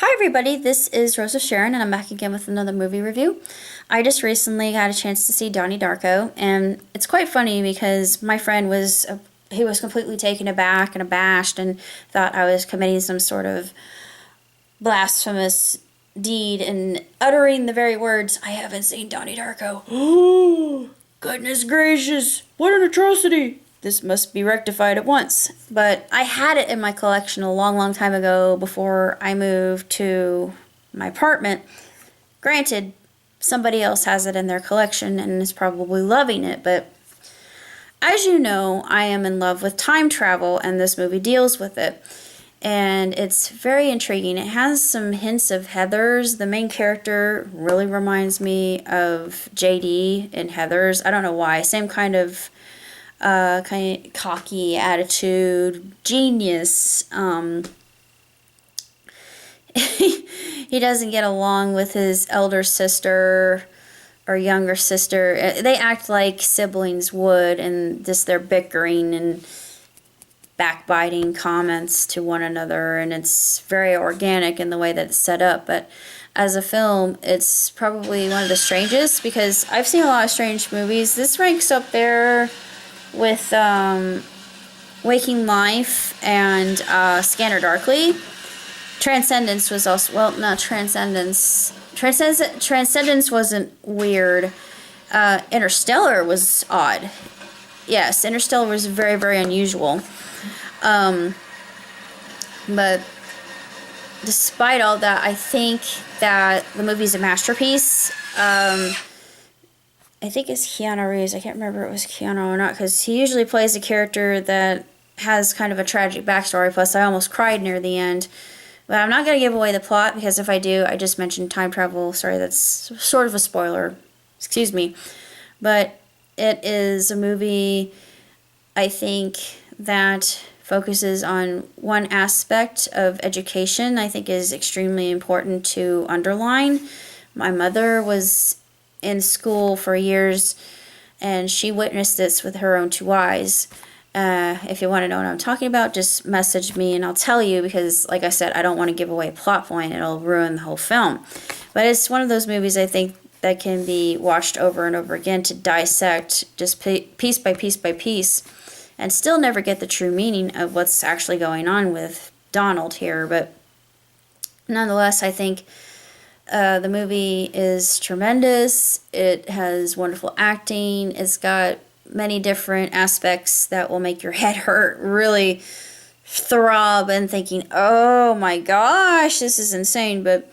Hi everybody, this is Rose of Sharon and I'm back again with another movie review. I just recently got a chance to see Donnie Darko, and it's quite funny because my friend he was completely taken aback and abashed and thought I was committing some sort of blasphemous deed and uttering the very words, "I haven't seen Donnie Darko." Oh, goodness gracious, what an atrocity! This must be rectified at once. But I had it in my collection a long, long time ago before I moved to my apartment. Granted, somebody else has it in their collection and is probably loving it, but as you know, I am in love with time travel, and this movie deals with it. And it's very intriguing. It has some hints of Heathers. The main character really reminds me of JD in Heathers. I don't know why. Same kind of cocky attitude, genius. He doesn't get along with his elder sister or younger sister. They act like siblings would, and just their bickering and backbiting comments to one another, and it's very organic in the way that it's set up. But as a film, it's probably one of the strangest because I've seen a lot of strange movies. This ranks up there with Waking Life and Scanner Darkly. Transcendence was also, well, not Transcendence. Transcendence wasn't weird. Interstellar was odd. Yes, Interstellar was very, very unusual. But despite all that, I think that the movie's a masterpiece. I think it's Keanu Reeves. I can't remember if it was Keanu or not, because he usually plays a character that has kind of a tragic backstory. Plus, I almost cried near the end. But I'm not going to give away the plot, because if I do, I just mentioned time travel. Sorry, that's sort of a spoiler. Excuse me. But it is a movie, I think, that focuses on one aspect of education I think is extremely important to underline. My mother was in school for years, and she witnessed this with her own two eyes. If you want to know what I'm talking about, just message me and I'll tell you, because like I said, I don't want to give away a plot point. It'll ruin the whole film. But it's one of those movies I think that can be watched over and over again to dissect just piece by piece by piece and still never get the true meaning of what's actually going on with Donald here. But nonetheless, I think the movie is tremendous. It has wonderful acting. It's got many different aspects that will make your head hurt, really throb, and thinking, oh my gosh, this is insane. But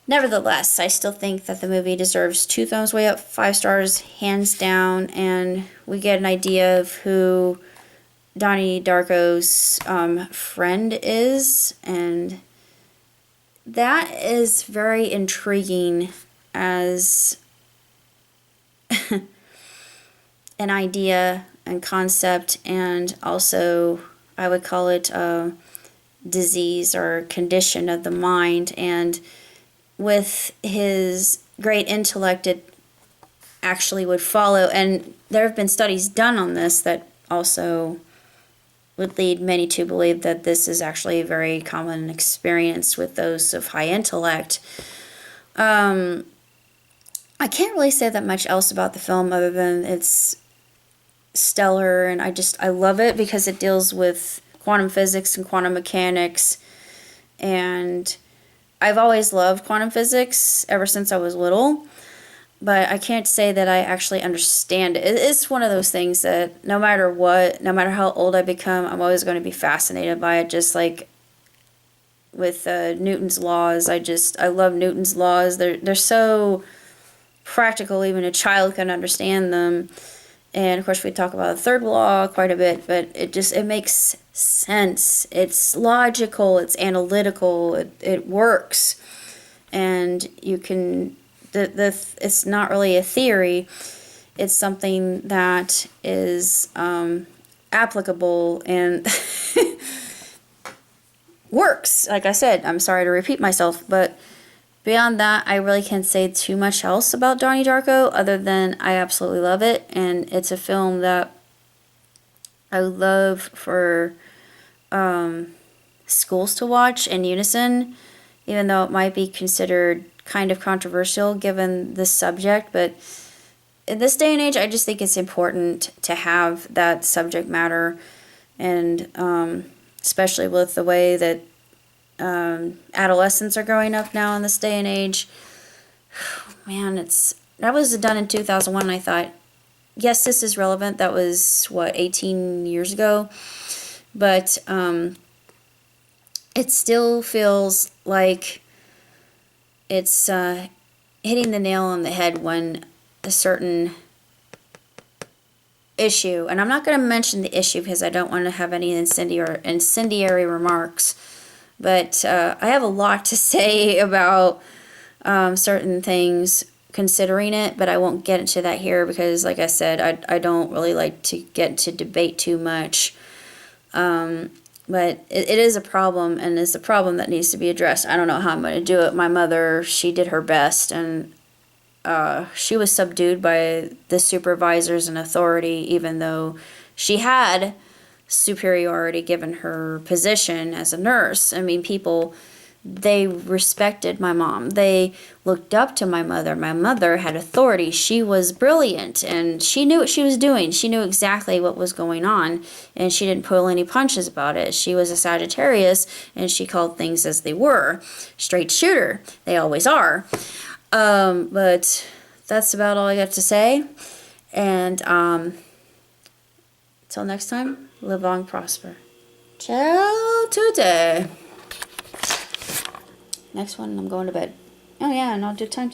nevertheless, I still think that the movie deserves 2 thumbs way up, 5 stars, hands down, and we get an idea of who Donnie Darko's friend is, and that is very intriguing as an idea and concept, and also I would call it a disease or condition of the mind. And with his great intellect, it actually would follow, and there have been studies done on this that also would lead many to believe that this is actually a very common experience with those of high intellect. I can't really say that much else about the film other than it's stellar, and I love it because it deals with quantum physics and quantum mechanics, and I've always loved quantum physics ever since I was little, but I can't say that I actually understand it. It's one of those things that no matter what, no matter how old I become, I'm always going to be fascinated by it. Just like with Newton's laws, I love Newton's laws. They're so practical, even a child can understand them. And of course, we talk about the third law quite a bit, but it makes sense. It's logical, it's analytical, it works, and you can. It's not really a theory. It's something that is applicable and works. Like I said, I'm sorry to repeat myself, but beyond that, I really can't say too much else about Donnie Darko other than I absolutely love it, and it's a film that I would love for schools to watch in unison, even though it might be considered kind of controversial given this subject. But in this day and age, I just think it's important to have that subject matter, and especially with the way that adolescents are growing up now in this day and age. Man, that was done in 2001, and I thought, yes, this is relevant. That was, what, 18 years ago? But it still feels like it's hitting the nail on the head when a certain issue, and I'm not going to mention the issue because I don't want to have any incendiary remarks, but I have a lot to say about certain things considering it, but I won't get into that here because, like I said, I don't really like to get into debate too much. But it is a problem, and it's a problem that needs to be addressed. I don't know how I'm going to do it. My mother, she did her best, and she was subdued by the supervisors and authority, even though she had superiority given her position as a nurse. I mean, people, they respected my mom. They looked up to my mother. My mother had authority. She was brilliant, and she knew what she was doing. She knew exactly what was going on, and she didn't pull any punches about it. She was a Sagittarius, and she called things as they were. Straight shooter. They always are. But that's about all I got to say. And until next time, live long, prosper. Ciao today. Next one, I'm going to bed. Oh yeah, and I'll do time.